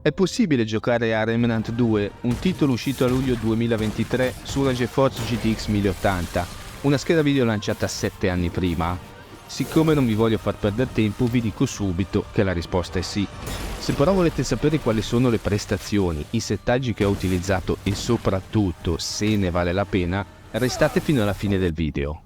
È possibile giocare a Remnant 2, un titolo uscito a luglio 2023 su una GeForce GTX 1080, una scheda video lanciata 7 anni prima? Siccome non vi voglio far perdere tempo, vi dico subito che la risposta è sì. Se però volete sapere quali sono le prestazioni, i settaggi che ho utilizzato e soprattutto se ne vale la pena, restate fino alla fine del video.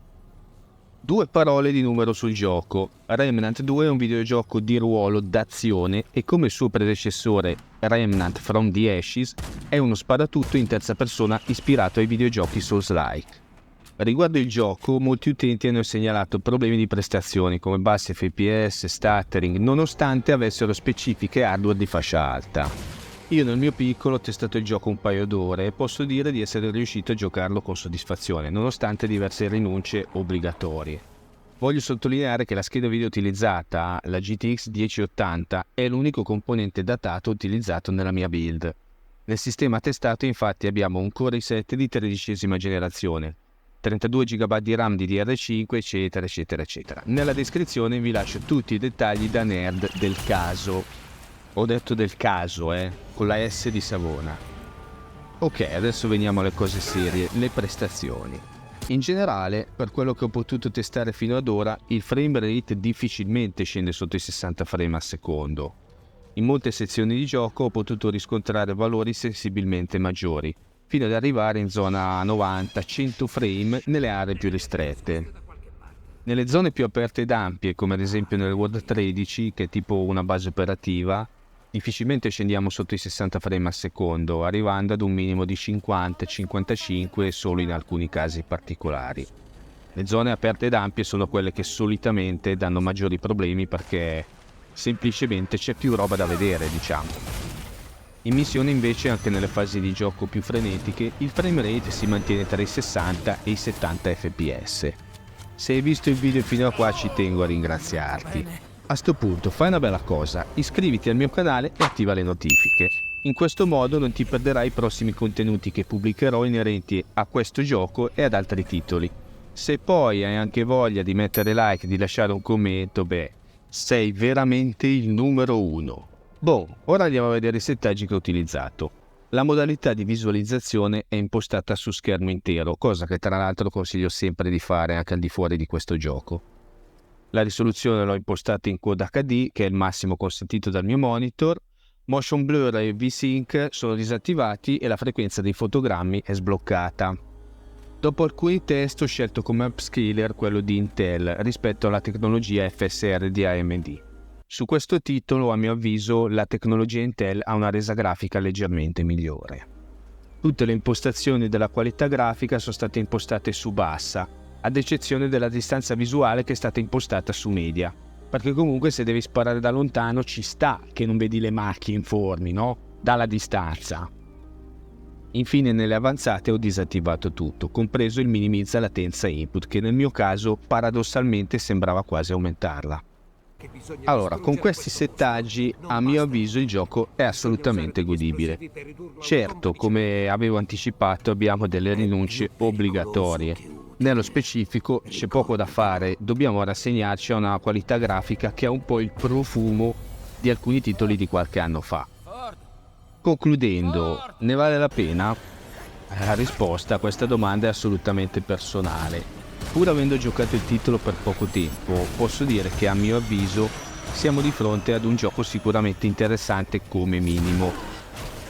2 parole di numero sul gioco. Remnant 2 è un videogioco di ruolo d'azione e come il suo predecessore Remnant from the Ashes è uno sparatutto in terza persona ispirato ai videogiochi Souls-like. Riguardo il gioco, molti utenti hanno segnalato problemi di prestazioni come bassi FPS, stuttering, nonostante avessero specifiche hardware di fascia alta. Io nel mio piccolo ho testato il gioco un paio d'ore e posso dire di essere riuscito a giocarlo con soddisfazione, nonostante diverse rinunce obbligatorie. Voglio sottolineare che la scheda video utilizzata, la GTX 1080, è l'unico componente datato utilizzato nella mia build. Nel sistema testato infatti abbiamo un Core i7 di 13ª generazione, 32 GB di RAM DDR5 eccetera eccetera eccetera. Nella descrizione vi lascio tutti i dettagli da nerd del caso. Ho detto del caso, con la S di Savona. Ok, adesso veniamo alle cose serie, le prestazioni. In generale, per quello che ho potuto testare fino ad ora, il frame rate difficilmente scende sotto i 60 frame al secondo. In molte sezioni di gioco ho potuto riscontrare valori sensibilmente maggiori, fino ad arrivare in zona 90-100 frame nelle aree più ristrette. Nelle zone più aperte ed ampie, come ad esempio nel World 13, che è tipo una base operativa, difficilmente scendiamo sotto i 60 frame al secondo, arrivando ad un minimo di 50-55 solo in alcuni casi particolari. Le zone aperte ed ampie sono quelle che solitamente danno maggiori problemi perché semplicemente c'è più roba da vedere, diciamo. In missione invece, anche nelle fasi di gioco più frenetiche, il frame rate si mantiene tra i 60 e i 70 fps. Se hai visto il video fino a qua ci tengo a ringraziarti. A sto punto fai una bella cosa, iscriviti al mio canale e attiva le notifiche. In questo modo non ti perderai i prossimi contenuti che pubblicherò inerenti a questo gioco e ad altri titoli. Se poi hai anche voglia di mettere like e di lasciare un commento, sei veramente il numero 1. Ora andiamo a vedere i settaggi che ho utilizzato. La modalità di visualizzazione è impostata su schermo intero, cosa che tra l'altro consiglio sempre di fare anche al di fuori di questo gioco. La risoluzione l'ho impostata in Quad HD, che è il massimo consentito dal mio monitor. Motion Blur e V-Sync sono disattivati e la frequenza dei fotogrammi è sbloccata. Dopo alcuni test ho scelto come upscaler quello di Intel rispetto alla tecnologia FSR di AMD. Su questo titolo, a mio avviso, la tecnologia Intel ha una resa grafica leggermente migliore. Tutte le impostazioni della qualità grafica sono state impostate su bassa, ad eccezione della distanza visuale che è stata impostata su media, perché comunque se devi sparare da lontano ci sta che non vedi le macchie informi, no? Dalla distanza. Infine nelle avanzate ho disattivato tutto, compreso il minimizza latenza input, che nel mio caso paradossalmente sembrava quasi aumentarla. Allora, con questi settaggi, a mio avviso, il gioco è assolutamente godibile. Certo, come avevo anticipato, abbiamo delle rinunce obbligatorie. Nello specifico c'è poco da fare, dobbiamo rassegnarci a una qualità grafica che ha un po' il profumo di alcuni titoli di qualche anno fa. Concludendo, ne vale la pena? La risposta a questa domanda è assolutamente personale. Pur avendo giocato il titolo per poco tempo, posso dire che a mio avviso siamo di fronte ad un gioco sicuramente interessante come minimo.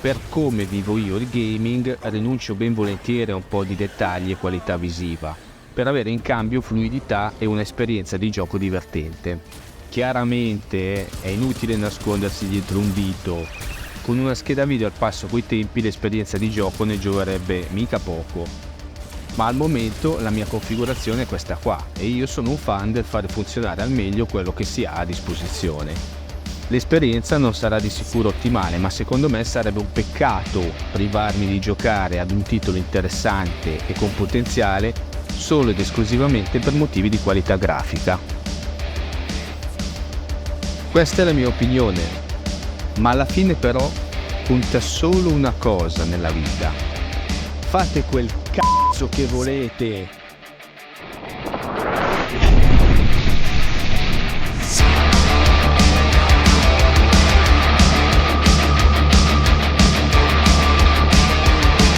Per come vivo io il gaming, rinuncio ben volentieri a un po' di dettagli e qualità visiva, per avere in cambio fluidità e un'esperienza di gioco divertente. Chiaramente è inutile nascondersi dietro un dito. Con una scheda video al passo coi tempi l'esperienza di gioco ne gioverebbe mica poco. Ma al momento la mia configurazione è questa qua e io sono un fan del fare funzionare al meglio quello che si ha a disposizione. L'esperienza non sarà di sicuro ottimale, ma secondo me sarebbe un peccato privarmi di giocare ad un titolo interessante e con potenziale solo ed esclusivamente per motivi di qualità grafica. Questa è la mia opinione, ma alla fine però conta solo una cosa nella vita. Fate quel cazzo che volete!